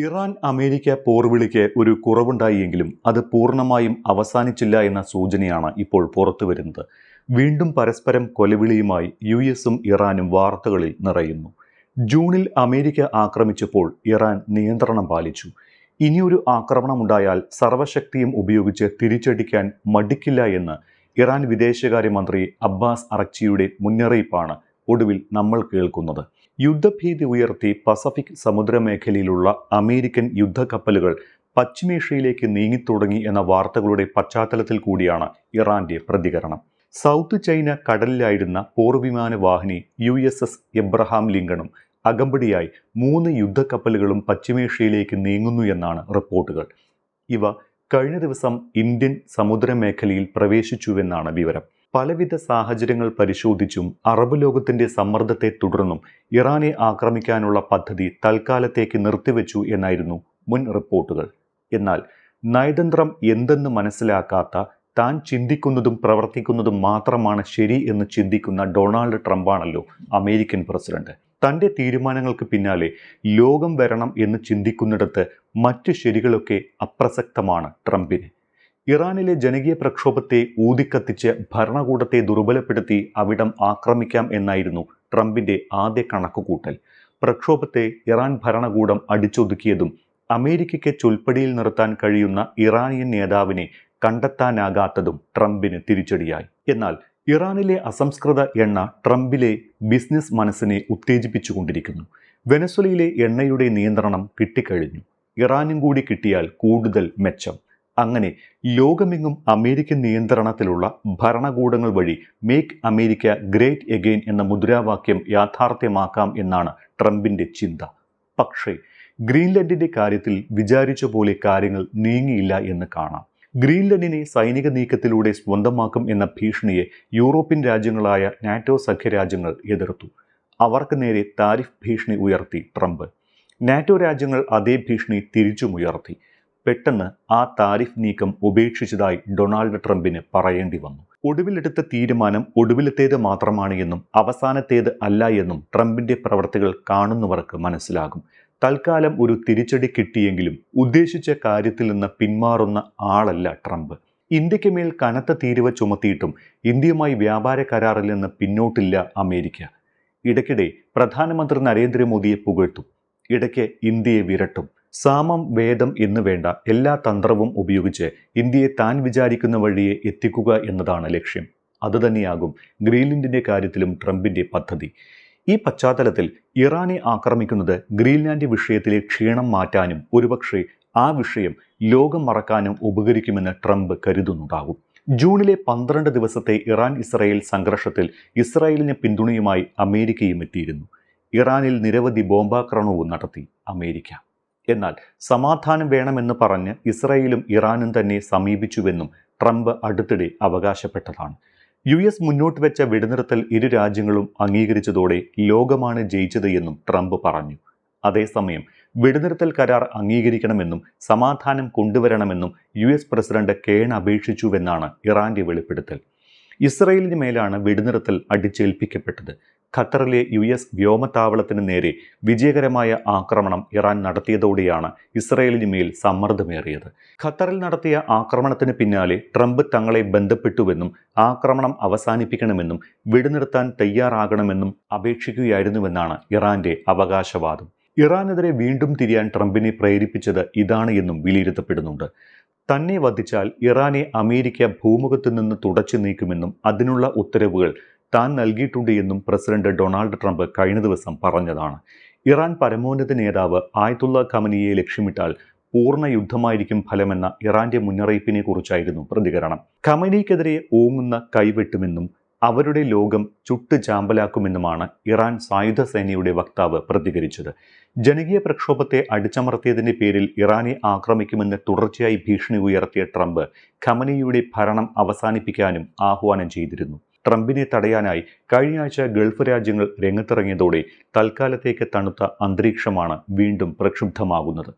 Iran America പോർവിളിക്ക് ഒരു കുറവുണ്ടായെങ്കിലും അത് പൂർണ്ണമായും അവസാനിച്ചില്ല എന്ന സൂചനയാണ് ഇപ്പോൾ പുറത്തുവരുന്നത്. വീണ്ടും പരസ്പരം കൊലവിളിയുമായി യുഎസും ഇറാനും വാർത്തകളിൽ നിറയുന്നു. ജൂണിൽ അമേരിക്ക ആക്രമിച്ചപ്പോൾ ഇറാൻ നിയന്ത്രണം പാലിച്ചു. ഇനിയൊരു ആക്രമണമുണ്ടായാൽ സർവശക്തിയും ഉപയോഗിച്ച് തിരിച്ചടിക്കാൻ മടിക്കില്ല എന്ന് ഇറാൻ വിദേശകാര്യമന്ത്രി അബ്ബാസ് അറക്ചിയുടെ മുന്നറിയിപ്പാണ് ഒടുവിൽ നമ്മൾ കേൾക്കുന്നത്. യുദ്ധഭീതി ഉയർത്തി പസഫിക് സമുദ്രമേഖലയിലുള്ള അമേരിക്കൻ യുദ്ധക്കപ്പലുകൾ പശ്ചിമേഷ്യയിലേക്ക് നീങ്ങിത്തുടങ്ങി എന്ന വാർത്തകളുടെ പശ്ചാത്തലത്തിൽ കൂടിയാണ് ഇറാന്റെ പ്രതികരണം. സൗത്ത് ചൈന കടലിലായിരുന്ന പോർവിമാന വാഹിനി USS എബ്രഹാം ലിങ്കണും അകമ്പടിയായി 3 യുദ്ധക്കപ്പലുകളും പശ്ചിമേഷ്യയിലേക്ക് നീങ്ങുന്നു എന്നാണ് റിപ്പോർട്ടുകൾ. ഇവ കഴിഞ്ഞ ദിവസം ഇന്ത്യൻ സമുദ്രമേഖലയിൽ പ്രവേശിച്ചുവെന്നാണ് വിവരം. പലവിധ സാഹചര്യങ്ങൾ പരിശോധിച്ചും അറബ് ലോകത്തിന്റെ സമ്മർദ്ദത്തെ തുടർന്നും ഇറാനെ ആക്രമിക്കാനുള്ള പദ്ധതി തൽക്കാലത്തേക്ക് നിർത്തിവെച്ചു എന്നായിരുന്നു മുൻ റിപ്പോർട്ടുകൾ. എന്നാൽ നയതന്ത്രം എന്തെന്ന് മനസ്സിലാക്കാത്ത, താൻ ചിന്തിക്കുന്നതും പ്രവർത്തിക്കുന്നതും മാത്രമാണ് ശരി എന്ന് ചിന്തിക്കുന്ന ഡൊണാൾഡ് ട്രംപാണല്ലോ അമേരിക്കൻ പ്രസിഡന്റ്. തന്റെ തീരുമാനങ്ങൾക്ക് പിന്നാലെ ലോകം വരണം എന്ന് ചിന്തിക്കുന്നിടത്ത് മറ്റു ശരികളൊക്കെ അപ്രസക്തമാണ് ട്രംപിന്. ഇറാനിലെ ജനകീയ പ്രക്ഷോഭത്തെ ഊതിക്കത്തിച്ച് ഭരണകൂടത്തെ ദുർബലപ്പെടുത്തി അവിടം ആക്രമിക്കാം എന്നായിരുന്നു ട്രംപിന്റെ ആദ്യ കണക്കുകൂട്ടൽ. പ്രക്ഷോഭത്തെ ഇറാൻ ഭരണകൂടം അടിച്ചൊതുക്കിയതും അമേരിക്കയ്ക്ക് ചൊൽപ്പടിയിൽ നിർത്താൻ കഴിയുന്ന ഇറാനിയൻ നേതാവിനെ കണ്ടെത്താനാകാത്തതും ട്രംപിന് തിരിച്ചടിയായി. എന്നാൽ ഇറാനിലെ അസംസ്കൃത എണ്ണ ട്രംപിലെ ബിസിനസ് മനസ്സിനെ ഉത്തേജിപ്പിച്ചുകൊണ്ടിരിക്കുന്നു. വെനസ്വലയിലെ എണ്ണയുടെ നിയന്ത്രണം കിട്ടിക്കഴിഞ്ഞു. ഇറാനും കൂടി കിട്ടിയാൽ കൂടുതൽ മെച്ചം. അങ്ങനെ ലോകമെങ്ങും അമേരിക്കൻ നിയന്ത്രണത്തിലുള്ള ഭരണകൂടങ്ങൾ വഴി മേക്ക് അമേരിക്ക ഗ്രേറ്റ് എഗെയിൻ എന്ന മുദ്രാവാക്യം യാഥാർത്ഥ്യമാക്കാം എന്നാണ് ട്രംപിന്റെ ചിന്ത. പക്ഷേ ഗ്രീൻലൻഡിന്റെ കാര്യത്തിൽ വിചാരിച്ച പോലെ കാര്യങ്ങൾ നീങ്ങിയില്ല എന്ന് കാണാം. ഗ്രീൻലൻഡിനെ സൈനിക നീക്കത്തിലൂടെ സ്വന്തമാക്കും എന്ന ഭീഷണിയെ യൂറോപ്യൻ രാജ്യങ്ങളായ നാറ്റോ സഖ്യരാജ്യങ്ങൾ എതിർത്തു. അവർക്ക് നേരെ താരിഫ് ഭീഷണി ഉയർത്തി ട്രംപ്. നാറ്റോ രാജ്യങ്ങൾ അതേ ഭീഷണി തിരിച്ചുമുയർത്തി. പെട്ടെന്ന് ആ താരിഫ് നീക്കം ഉപേക്ഷിച്ചതായി ഡൊണാൾഡ് ട്രംപിന് പറയേണ്ടി വന്നു. ഒടുവിലെടുത്ത തീരുമാനം ഒടുവിലത്തേത് മാത്രമാണ് എന്നും അവസാനത്തേത് അല്ല എന്നും ട്രംപിന്റെ പ്രവർത്തികൾ കാണുന്നവർക്ക് മനസ്സിലാകും. തൽക്കാലം ഒരു തിരിച്ചടി കിട്ടിയെങ്കിലും ഉദ്ദേശിച്ച കാര്യത്തിൽ നിന്ന് പിന്മാറുന്ന ആളല്ല ട്രംപ്. ഇന്ത്യക്ക് മേൽ കനത്ത തീരുവ ചുമത്തിയിട്ടും ഇന്ത്യയുമായി വ്യാപാര കരാറിൽ നിന്ന് പിന്നോട്ടില്ല അമേരിക്ക. ഇടയ്ക്കിടെ പ്രധാനമന്ത്രി നരേന്ദ്രമോദിയെ പുകഴ്ത്തും, ഇടയ്ക്ക് ഇന്ത്യയെ വിരട്ടും. സാമം വേദം എന്ന് വേണ്ട എല്ലാ തന്ത്രവും ഉപയോഗിച്ച് ഇന്ത്യയെ താൻ വിചാരിക്കുന്ന വഴിയെ എത്തിക്കുക എന്നതാണ് ലക്ഷ്യം. അതുതന്നെയാകും ഗ്രീൻലൻഡിന്റെ കാര്യത്തിലും ട്രംപിന്റെ പദ്ധതി. ഈ പശ്ചാത്തലത്തിൽ ഇറാനെ ആക്രമിക്കുന്നത് ഗ്രീൻലാൻഡ് വിഷയത്തിലെ ക്ഷീണം മാറ്റാനും ഒരുപക്ഷെ ആ വിഷയം ലോകം മറക്കാനും ഉപകരിക്കുമെന്ന് ട്രംപ് കരുതുന്നുണ്ടാകും. ജൂണിലെ 12 ദിവസത്തെ ഇറാൻ ഇസ്രായേൽ സംഘർഷത്തിൽ ഇസ്രായേലിന് പിന്തുണയുമായി അമേരിക്കയും എത്തിയിരുന്നു. ഇറാനിൽ നിരവധി ബോംബാക്രമണവും നടത്തി അമേരിക്ക. എന്നാൽ സമാധാനം വേണമെന്ന് പറഞ്ഞ് ഇസ്രായേലും ഇറാനും തന്നെ സമീപിച്ചുവെന്നും ട്രംപ് അടുത്തിടെ അവകാശപ്പെട്ടതാണ്. US മുന്നോട്ട് വെച്ച വെടിനിർത്തൽ ഇരു രാജ്യങ്ങളും അംഗീകരിച്ചതോടെ ലോകമാണ് ജയിച്ചത് എന്നും ട്രംപ് പറഞ്ഞു. അതേസമയം വെടിനിർത്തൽ കരാർ അംഗീകരിക്കണമെന്നും സമാധാനം കൊണ്ടുവരണമെന്നും US പ്രസിഡന്റ് കേണപേക്ഷിച്ചുവെന്നാണ് ഇറാന്റെ വെളിപ്പെടുത്തൽ. ഇസ്രായേലിന് മേലാണ് വെടിനിർത്തൽ അടിച്ചേൽപ്പിക്കപ്പെട്ടത്. ഖത്തറിലെ US വ്യോമത്താവളത്തിന് നേരെ വിജയകരമായ ആക്രമണം ഇറാൻ നടത്തിയതോടെയാണ് ഇസ്രായേലിന് മേൽ സമ്മർദ്ദമേറിയത്. ഖത്തറിൽ നടത്തിയ ആക്രമണത്തിന് പിന്നാലെ ട്രംപ് തങ്ങളെ ബന്ധപ്പെട്ടുവെന്നും ആക്രമണം അവസാനിപ്പിക്കണമെന്നും വെടിനിർത്താൻ തയ്യാറാകണമെന്നും അപേക്ഷിക്കുകയായിരുന്നുവെന്നാണ് ഇറാന്റെ അവകാശവാദം. ഇറാനെതിരെ വീണ്ടും തിരിയാൻ ട്രംപിനെ പ്രേരിപ്പിച്ചത് ഇതാണ് എന്നും വിലയിരുത്തപ്പെടുന്നുണ്ട്. തന്നെ വധിച്ചാൽ ഇറാനെ അമേരിക്ക ഭൂമുഖത്തു നിന്ന് തുടച്ചു നീക്കുമെന്നും അതിനുള്ള ഉത്തരവുകൾ താൻ നൽകിയിട്ടുണ്ട് എന്നും പ്രസിഡന്റ് ഡൊണാൾഡ് ട്രംപ് കഴിഞ്ഞ ദിവസം പറഞ്ഞതാണ്. ഇറാൻ പരമോന്നത നേതാവ് ആയത്തുള്ള ഖമനിയെ ലക്ഷ്യമിട്ടാൽ പൂർണ്ണ യുദ്ധമായിരിക്കും ഫലമെന്ന ഇറാന്റെ മുന്നറിയിപ്പിനെ കുറിച്ചായിരുന്നു പ്രതികരണം. ഖമനിക്കെതിരെ ഓങ്ങുന്ന കൈവെട്ടുമെന്നും അവരുടെ ലോകം ചുട്ട് ചാമ്പലാക്കുമെന്നുമാണ് ഇറാൻ സായുധ സേനയുടെ വക്താവ് പ്രതികരിച്ചത്. ജനകീയ പ്രക്ഷോഭത്തെ അടിച്ചമർത്തിയതിന്റെ പേരിൽ ഇറാനെ ആക്രമിക്കുമെന്ന് തുടർച്ചയായി ഭീഷണി ഉയർത്തിയ ട്രംപ് ഖമനിയുടെ ഭരണം അവസാനിപ്പിക്കാനും ആഹ്വാനം ചെയ്തിരുന്നു. ട്രംപിനെ തടയാനായി കഴിഞ്ഞയാഴ്ച ഗൾഫ് രാജ്യങ്ങൾ രംഗത്തിറങ്ങിയതോടെ തൽക്കാലത്തേക്ക് തണുത്ത അന്തരീക്ഷമാണ് വീണ്ടും പ്രക്ഷുബ്ധമാകുന്നത്.